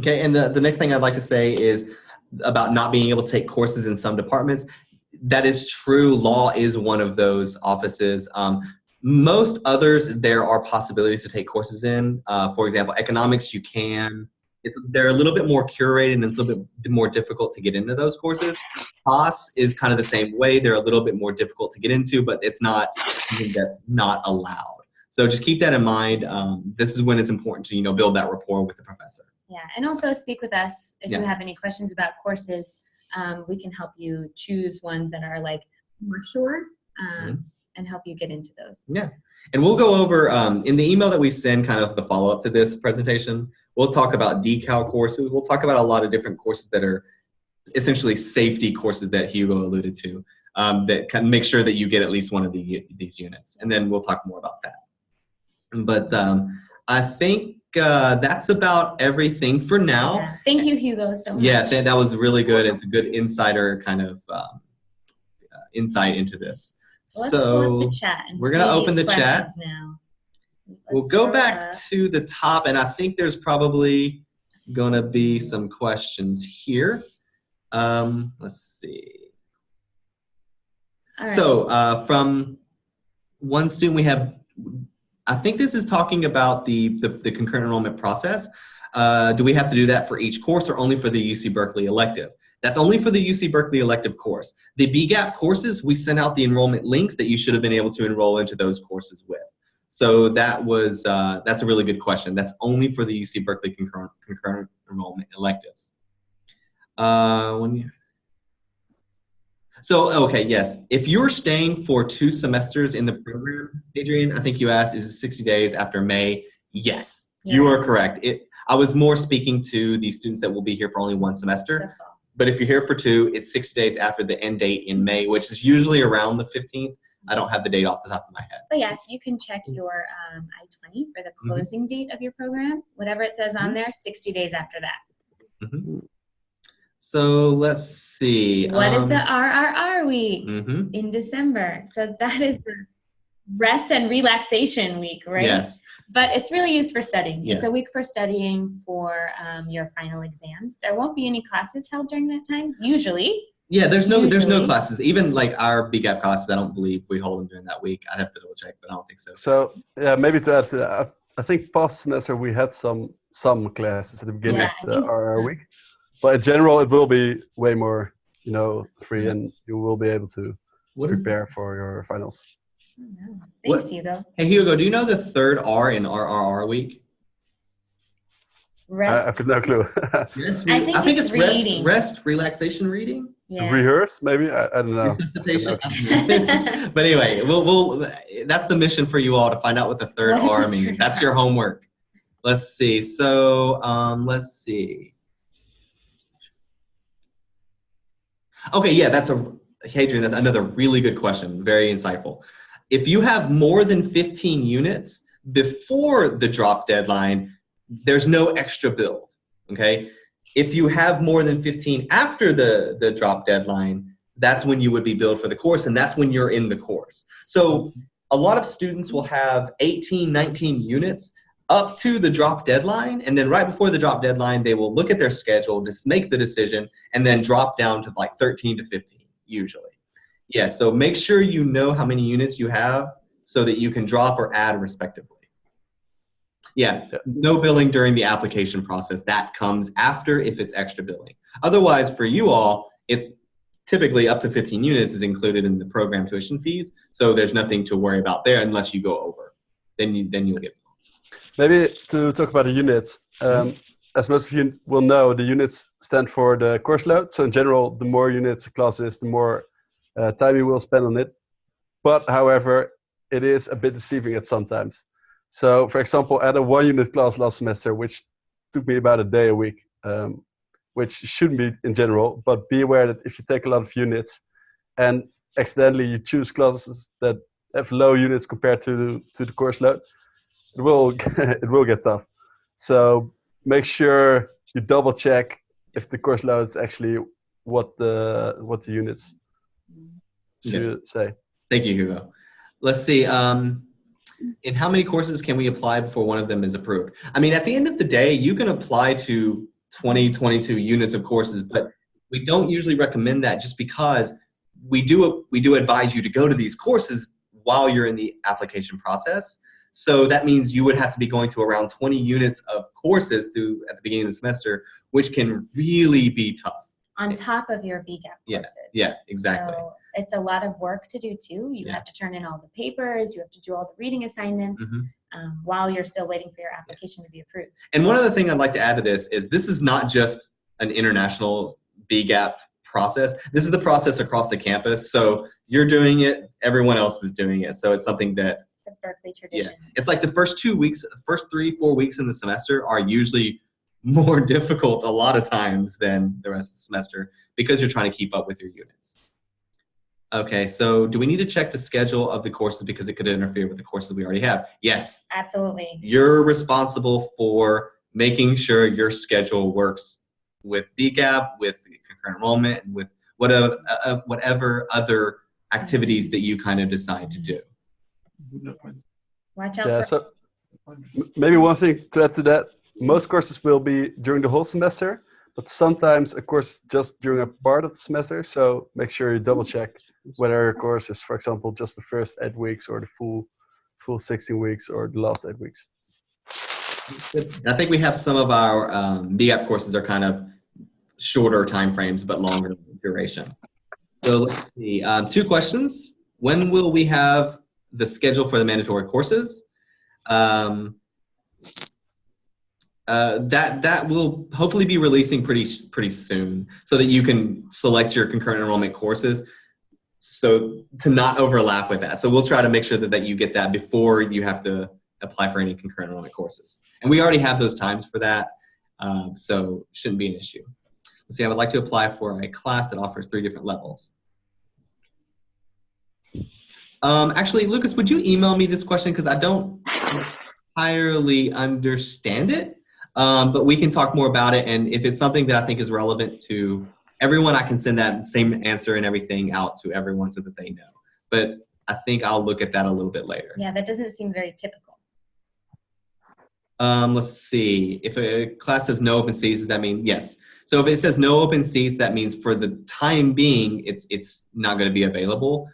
Speaker 2: Okay, and the next thing I'd like to say is about not being able to take courses in some departments. That is true. Law is one of those offices. Most others, there are possibilities to take courses in. For example, economics, you can. They're a little bit more curated and it's a little bit more difficult to get into those courses. Haas is kind of the same way. They're a little bit more difficult to get into, but it's not something that's not allowed. So just keep that in mind. This is when it's important to build that rapport with the professor.
Speaker 1: Yeah, and also speak with us if you have any questions about courses. We can help you choose ones that are like more sure and help you get into those.
Speaker 2: Yeah, and we'll go over in the email that we send, kind of the follow-up to this presentation. We'll talk about decal courses. We'll talk about a lot of different courses that are essentially safety courses that Hugo alluded to, that can make sure that you get at least one of these units. And then we'll talk more about that. But I think that's about everything for now.
Speaker 1: Yeah. Thank you, Hugo, so much.
Speaker 2: Yeah, that was really good. It's a good insider kind of insight into this.
Speaker 1: Let's
Speaker 2: so
Speaker 1: the chat and
Speaker 2: we're going to open the chat.
Speaker 1: Now.
Speaker 2: We'll go back to the top, and I think there's probably going to be some questions here. Let's see. All right. So from one student, we have, I think this is talking about the concurrent enrollment process. Do we have to do that for each course or only for the UC Berkeley elective? That's only for the UC Berkeley elective course. The BGAP courses, we sent out the enrollment links that you should have been able to enroll into those courses with. So that was, that's a really good question. That's only for the UC Berkeley concurrent enrollment electives. When you, so, okay, yes. If you're staying for 2 semesters in the program, Adrian, I think you asked, is it 60 days after May? Yes, you are correct. I was more speaking to the students that will be here for only 1 semester. But if you're here for 2, it's 60 days after the end date in May, which is usually around the 15th. I don't have the date off the top of my head.
Speaker 1: But yeah, you can check your I-20 for the closing date of your program. Whatever it says on there, 60 days after that.
Speaker 2: So let's see.
Speaker 1: What is the RRR week in December? So that is the rest and relaxation week, right?
Speaker 2: Yes.
Speaker 1: But it's really used for studying.
Speaker 2: Yeah.
Speaker 1: It's a week for studying for your final exams. There won't be any classes held during that time, usually.
Speaker 2: Yeah, there's no classes. Even like our BGAP classes, I don't believe we hold them during that week. I'd have to double check, but I don't think so.
Speaker 3: So yeah, maybe to add to that, I think past semester we had some classes at the beginning of the RR week. But in general, it will be way more, free, and you will be able to prepare for your finals.
Speaker 1: Thanks, Hugo.
Speaker 2: Hey, Hugo, do you know the 3rd R in RRR week?
Speaker 3: Rest. I have no clue.
Speaker 2: I think it's reading. Rest, relaxation, reading.
Speaker 1: Yeah.
Speaker 3: Rehearse, maybe. I don't know.
Speaker 2: Resuscitation. But anyway, we'll that's the mission for you all to find out what the 3rd R means. That's your homework. Let's see. So let's see. Okay, yeah, Hadrian, that's another really good question. Very insightful. If you have more than 15 units before the drop deadline, there's no extra build, okay? If you have more than 15 after the drop deadline, that's when you would be billed for the course, and that's when you're in the course. So a lot of students will have 18, 19 units up to the drop deadline, and then right before the drop deadline, they will look at their schedule, just make the decision, and then drop down to like 13 to 15, usually. Yeah, so make sure you know how many units you have so that you can drop or add respectively. Yeah, no billing during the application process. That comes after if it's extra billing. Otherwise, for you all, it's typically up to 15 units is included in the program tuition fees, so there's nothing to worry about there unless you go over. Then you'll get.
Speaker 3: Maybe to talk about the units, as most of you will know, the units stand for the course load. So in general, the more units a class is, the more time you will spend on it. But however, it is a bit deceiving at sometimes. So for example, I had a 1-unit class last semester, which took me about a day a week, which shouldn't be in general, but be aware that if you take a lot of units and accidentally you choose classes that have low units compared to the course load, it will get tough. So make sure you double check if the course load is actually what the units should say.
Speaker 2: Thank you, Hugo. Let's see. In how many courses can we apply before one of them is approved? I mean, at the end of the day, you can apply to 20, 22 units of courses, but we don't usually recommend that just because we do advise you to go to these courses while you're in the application process. So that means you would have to be going to around 20 units of courses at the beginning of the semester, which can really be tough.
Speaker 1: On top of your VGAP courses.
Speaker 2: Yeah, exactly.
Speaker 1: So it's a lot of work to do too. You have to turn in all the papers, you have to do all the reading assignments while you're still waiting for your application to be approved.
Speaker 2: And one other thing I'd like to add to this is not just an international BGAP process. This is the process across the campus. So you're doing it, everyone else is doing it. So it's something that
Speaker 1: it's a Berkeley tradition.
Speaker 2: Yeah, it's like the first 2 weeks, the first 3-4 weeks in the semester are usually more difficult a lot of times than the rest of the semester because you're trying to keep up with your units. Okay, so do we need to check the schedule of the courses because it could interfere with the courses we already have? Yes.
Speaker 1: Absolutely.
Speaker 2: You're responsible for making sure your schedule works with BGAP, with concurrent enrollment, and with whatever other activities that you kind of decide to do.
Speaker 1: Watch out
Speaker 3: so maybe one thing to add to that, most courses will be during the whole semester, but sometimes a course just during a part of the semester, so make sure you double check whether a course is, for example, just the first 8 weeks or the full 16 weeks or the last 8 weeks.
Speaker 2: I think we have some of our BGAP courses are kind of shorter time frames, but longer duration. So let's see, 2 questions. When will we have the schedule for the mandatory courses? That will hopefully be releasing pretty soon, so that you can select your concurrent enrollment courses, so to not overlap with that. So we'll try to make sure that you get that before you have to apply for any concurrent enrollment courses. And we already have those times for that, so shouldn't be an issue. Let's see, I would like to apply for a class that offers 3 different levels. Actually, Lucas, would you email me this question, because I don't entirely understand it, but we can talk more about it, and if it's something that I think is relevant to everyone, I can send that same answer and everything out to everyone so that they know. But I think I'll look at that a little bit later.
Speaker 1: Yeah, that doesn't seem very typical.
Speaker 2: Let's see. If a class says no open seats, does that mean yes? So if it says no open seats, that means for the time being, it's not going to be available.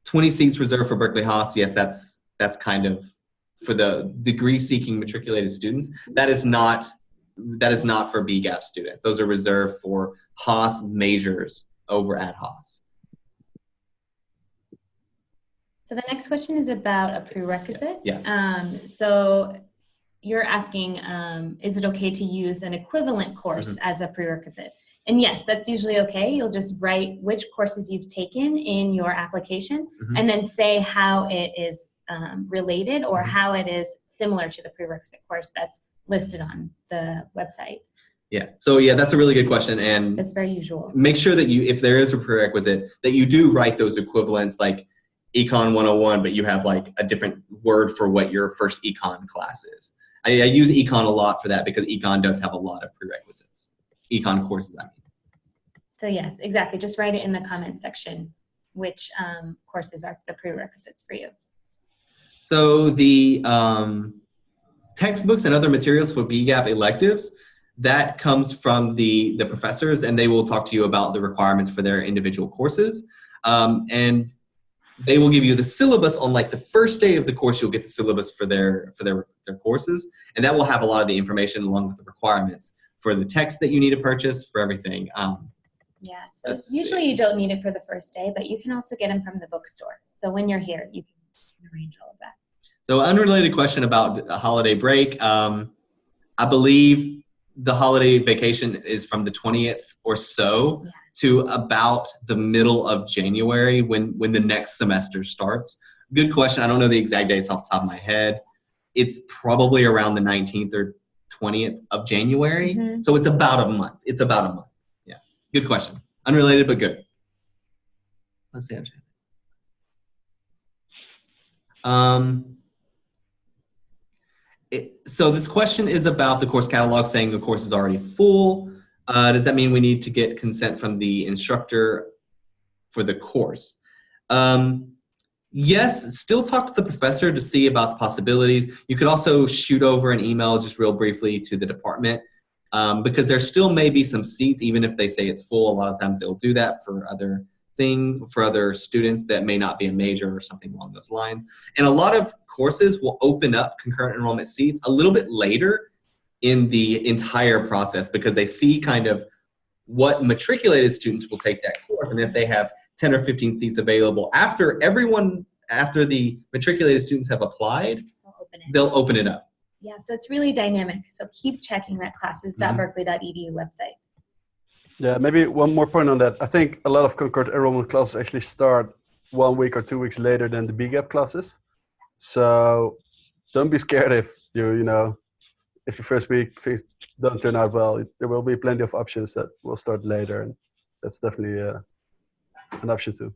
Speaker 2: 20 seats reserved for Berkeley Haas. Yes, that's kind of for the degree-seeking matriculated students. That is not for BGAP students. Those are reserved for Haas majors over at Haas.
Speaker 1: So the next question is about a prerequisite.
Speaker 2: Yeah.
Speaker 1: So you're asking, is it okay to use an equivalent course as a prerequisite? And yes, that's usually okay. You'll just write which courses you've taken in your application and then say how it is related or how it is similar to the prerequisite course that's listed on the website.
Speaker 2: Yeah. So yeah, that's a really good question, and
Speaker 1: it's very usual.
Speaker 2: Make sure that if there is a prerequisite, that you do write those equivalents, like Econ 101, but you have like a different word for what your first Econ class is. I use Econ a lot for that because Econ does have a lot of prerequisites. Econ courses, I mean.
Speaker 1: So yes, exactly. Just write it in the comment section which courses are the prerequisites for you.
Speaker 2: So the textbooks and other materials for BGAP electives, that comes from the professors, and they will talk to you about the requirements for their individual courses. And they will give you the syllabus on like the first day of the course. You'll get the syllabus for their courses, and that will have a lot of the information along with the requirements for the text that you need to purchase, for everything.
Speaker 1: Yeah, so usually you don't need it for the first day, but you can also get them from the bookstore. So when you're here, you can arrange all of that.
Speaker 2: So unrelated question about a holiday break. I believe the holiday vacation is from the 20th or so to about the middle of January when the next semester starts. Good question. I don't know the exact dates off the top of my head. It's probably around the 19th or 20th of January. Mm-hmm. So it's about a month. It's about a month. Yeah. Good question. Unrelated, but good. Let's see. So this question is about the course catalog saying the course is already full. Does that mean we need to get consent from the instructor for the course? Yes, still talk to the professor to see about the possibilities. You could also shoot over an email just real briefly to the department because there still may be some seats, even if they say it's full. A lot of times they'll do that for other things, for other students that may not be a major or something along those lines. And a lot of courses will open up concurrent enrollment seats a little bit later in the entire process because they see kind of what matriculated students will take that course. And if they have 10 or 15 seats available after the matriculated students have applied, they'll open it up.
Speaker 1: Yeah, so it's really dynamic. So keep checking that classes.berkeley.edu website.
Speaker 3: Yeah, maybe one more point on that. I think a lot of concurrent enrollment classes actually start 1 week or 2 weeks later than the BGAP classes. So don't be scared if if your first week things don't turn out well. There will be plenty of options that will start later, and that's definitely an option too.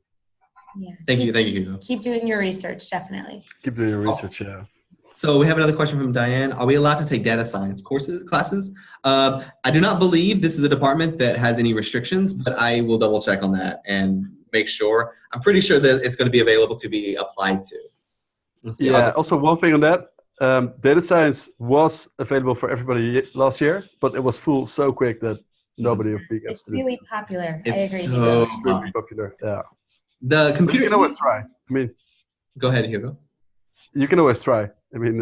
Speaker 2: Yeah. Thank you, Hugo.
Speaker 1: Keep doing your research, definitely.
Speaker 3: Keep doing your research, yeah.
Speaker 2: So we have another question from Diane. Are we allowed to take data science classes? I do not believe this is a department that has any restrictions, but I will double check on that and make sure. I'm pretty sure that it's going to be available to be applied to.
Speaker 3: Yeah, also one thing on that, data science was available for everybody last year, but it was full so quick that nobody of BGAP
Speaker 1: It's really popular.
Speaker 2: It's
Speaker 1: I agree.
Speaker 2: So
Speaker 3: extremely popular, yeah.
Speaker 2: The computer...
Speaker 3: You can always try. I mean...
Speaker 2: Go ahead, Hugo.
Speaker 3: You can always try. I mean,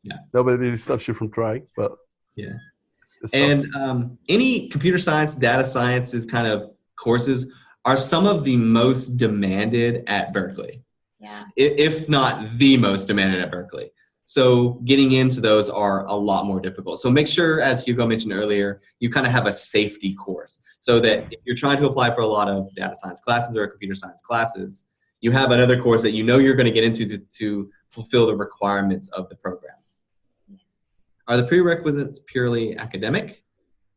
Speaker 2: yeah.
Speaker 3: Nobody stops you from trying, but...
Speaker 2: Yeah. And any computer science, data sciences kind of courses are some of the most demanded at Berkeley. Yeah. If not the most demanded at Berkeley. So getting into those are a lot more difficult. So make sure, as Hugo mentioned earlier, you kind of have a safety course so that if you're trying to apply for a lot of data science classes or computer science classes, you have another course that you know you're going to get into to fulfill the requirements of the program. Are the prerequisites purely academic?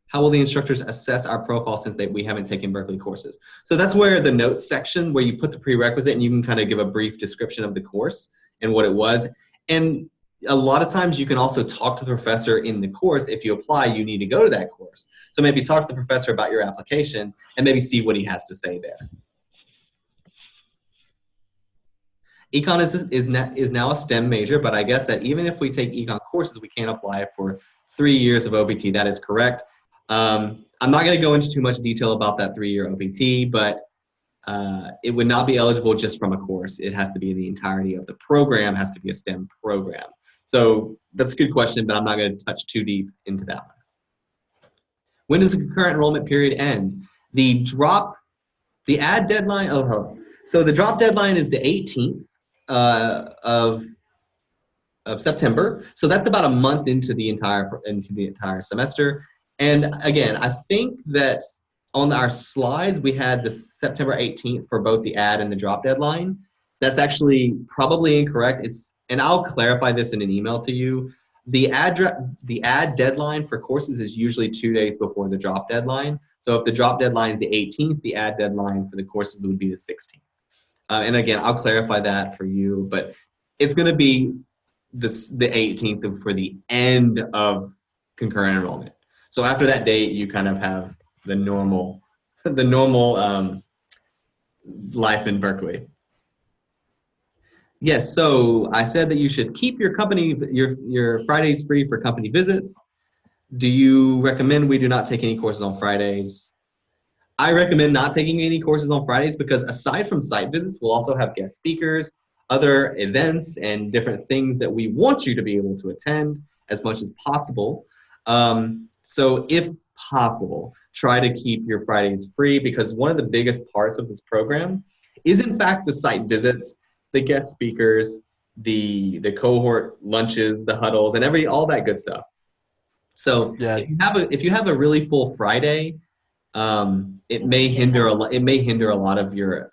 Speaker 2: How will the instructors assess our profile since we haven't taken Berkeley courses? So that's where the notes section, where you put the prerequisite and you can kind of give a brief description of the course and what it was. And a lot of times you can also talk to the professor in the course. If you apply, you need to go to that course. So maybe talk to the professor about your application and maybe see what he has to say there. Econ is now a STEM major, but I guess that even if we take econ courses, we can't apply for 3 years of OPT. That is correct. I'm not going to go into too much detail about that 3-year OPT, but it would not be eligible just from a course. It has to be the entirety of the program, has to be a STEM program. So that's a good question, but I'm not going to touch too deep into that one. When does the concurrent enrollment period end? The ad deadline, so the drop deadline is the 18th of September. So that's about a month into the entire semester. And again, I think that on our slides, we had the September 18th for both the ad and the drop deadline. That's actually probably incorrect. And I'll clarify this in an email to you. The ad deadline for courses is usually 2 days before the drop deadline. So if the drop deadline is the 18th, the ad deadline for the courses would be the 16th. And again, I'll clarify that for you, but it's going to be the 18th for the end of concurrent enrollment. So after that date, you kind of have the normal life in Berkeley. Yes, so I said that you should keep your Fridays free for company visits. Do you recommend we do not take any courses on Fridays? I recommend not taking any courses on Fridays because aside from site visits, we'll also have guest speakers, other events, and different things that we want you to be able to attend as much as possible. So if possible, try to keep your Fridays free because one of the biggest parts of this program is in fact the site visits, the guest speakers, the cohort lunches, the huddles, and all that good stuff. So yeah, if you have a really full Friday, it may hinder a lot of your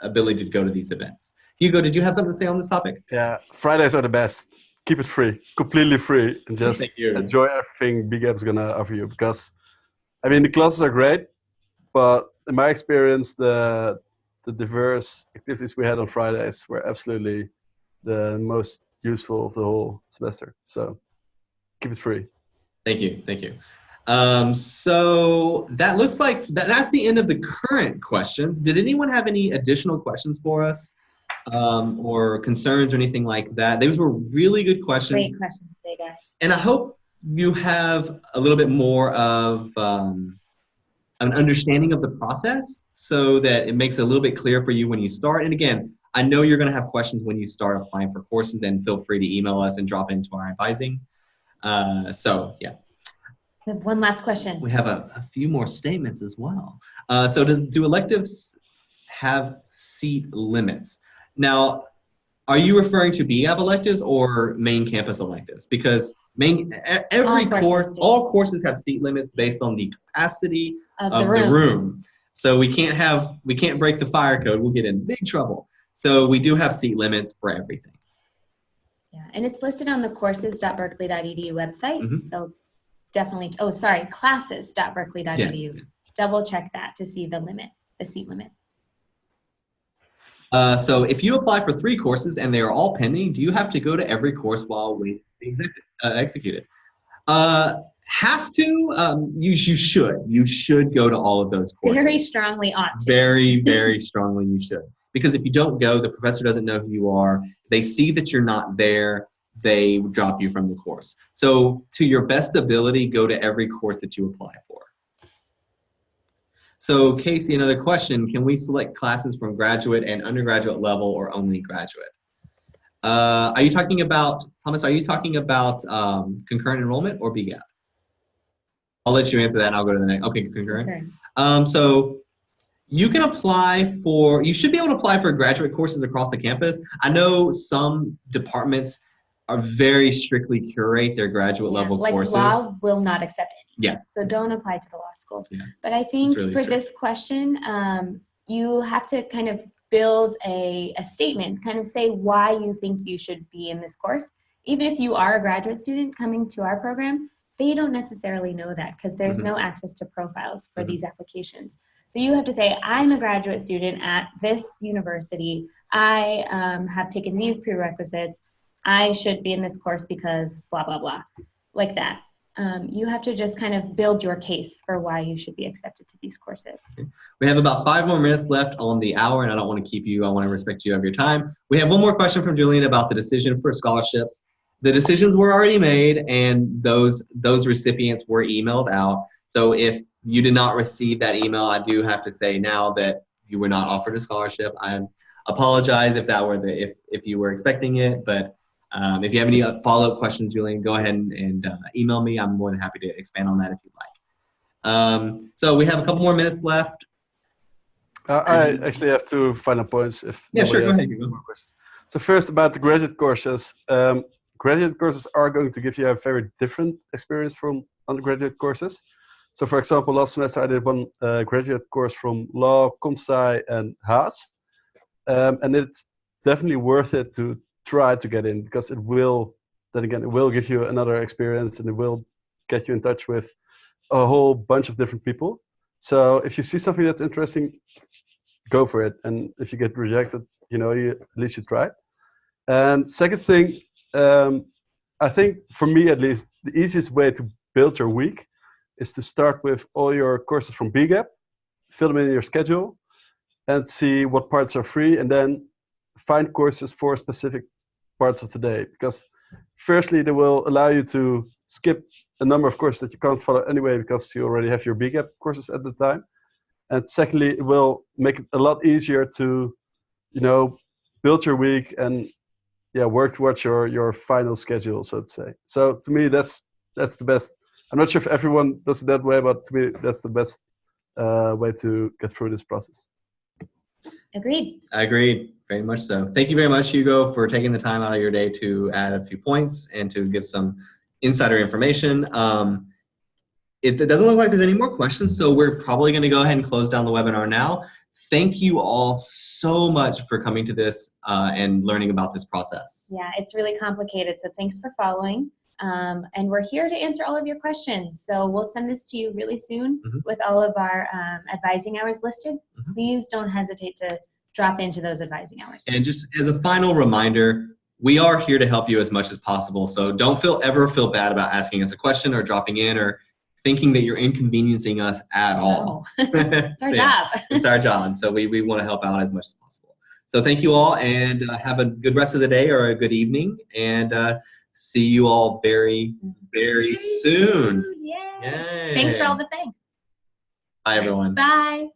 Speaker 2: ability to go to these events. Hugo, did you have something to say on this topic?
Speaker 3: Yeah, Fridays are the best. Keep it free, completely free, and just enjoy everything BGAP's gonna offer you. Because, I mean, the classes are great, but in my experience, the diverse activities we had on Fridays were absolutely the most useful of the whole semester. So, keep it free.
Speaker 2: Thank you. So that looks like that's the end of the current questions. Did anyone have any additional questions for us? Or concerns or anything like that? Those were really good questions.
Speaker 1: Great questions today, guys.
Speaker 2: And I hope you have a little bit more of an understanding of the process so that it makes it a little bit clearer for you when you start. And again, I know you're going to have questions when you start applying for courses, and feel free to email us and drop into our advising. So, yeah.
Speaker 1: We have one last question.
Speaker 2: We have a few more statements as well. So do electives have seat limits? Now, are you referring to BGAP electives or main campus electives? Because all courses have seat limits based on the capacity of the room. So we can't break the fire code. We'll get in big trouble. So we do have seat limits for everything.
Speaker 1: Yeah, and it's listed on the courses.berkeley.edu website. Mm-hmm. So definitely, classes.berkeley.edu. Yeah. Double check that to see the seat limit.
Speaker 2: So if you apply for 3 courses and they are all pending, do you have to go to every course while waiting to be executed? Have to? You should. You should go to all of those courses.
Speaker 1: Very strongly ought to.
Speaker 2: Very, very strongly you should. Because if you don't go, the professor doesn't know who you are. They see that you're not there. They drop you from the course. So to your best ability, go to every course that you apply for. So Casey, another question. Can we select classes from graduate and undergraduate level or only graduate? Are you talking about, Thomas, concurrent enrollment or BGAP? I'll let you answer that and I'll go to the next. Okay, concurrent. Okay. So you can you should be able to apply for graduate courses across the campus. I know some departments are very strictly curate their graduate level
Speaker 1: like
Speaker 2: courses.
Speaker 1: law will not accept any.
Speaker 2: Yeah.
Speaker 1: So don't apply to the law school.
Speaker 2: Yeah.
Speaker 1: But I think
Speaker 2: really
Speaker 1: for
Speaker 2: strict.
Speaker 1: this question, you have to kind of build a statement, kind of say why you think you should be in this course. Even if you are a graduate student coming to our program, they don't necessarily know that because there's no access to profiles for these applications. So you have to say, I'm a graduate student at this university. I have taken these prerequisites. I should be in this course because blah, blah, blah, like that. You have to just kind of build your case for why you should be accepted to these courses.
Speaker 2: We have about 5 more minutes left on the hour, and I don't want to keep you. I want to respect you of your time. We have one more question from Julian about the decision for scholarships. The decisions were already made, and those recipients were emailed out. So if you did not receive that email, I do have to say now that you were not offered a scholarship. I apologize if that were if you were expecting it, but if you have any follow-up questions, Julian, go ahead and email me. I'm more than happy to expand on that if you'd like. So we have a couple more minutes left.
Speaker 3: I actually have 2 final points.
Speaker 2: Yeah, sure. Go ahead.
Speaker 3: More questions. So first, about the graduate courses. Graduate courses are going to give you a very different experience from undergraduate courses. So, for example, last semester I did one graduate course from Law, Comp Sci, and Haas, and it's definitely worth it to try to get in because it will. Then again, it will give you another experience, and it will get you in touch with a whole bunch of different people. So, if you see something that's interesting, go for it. And if you get rejected, at least you tried. And second thing. I think for me at least, the easiest way to build your week is to start with all your courses from BGAP, fill them in your schedule, and see what parts are free, and then find courses for specific parts of the day. Because firstly, they will allow you to skip a number of courses that you can't follow anyway because you already have your BGAP courses at the time. And secondly, it will make it a lot easier to, build your week and work towards your final schedule, so to say. So to me, that's the best. I'm not sure if everyone does it that way, but to me, that's the best way to get through this process.
Speaker 1: Agreed.
Speaker 2: Agreed. Very much so. Thank you very much, Hugo, for taking the time out of your day to add a few points and to give some insider information. It doesn't look like there's any more questions, so we're probably going to go ahead and close down the webinar now. Thank you all so much for coming to this and learning about this process.
Speaker 1: Yeah, it's really complicated, so thanks for following. And we're here to answer all of your questions. So we'll send this to you really soon with all of our advising hours listed. Please don't hesitate to drop into those advising hours.
Speaker 2: And just as a final reminder, we are here to help you as much as possible. So don't ever feel bad about asking us a question or dropping in or thinking that you're inconveniencing us at all.
Speaker 1: It's our job.
Speaker 2: It's our job. So we want to help out as much as possible. So thank you all, and have a good rest of the day or a good evening, and see you all very, very soon.
Speaker 1: Yay.
Speaker 2: Yay.
Speaker 1: Thanks for all the things.
Speaker 2: Bye, everyone.
Speaker 1: Bye.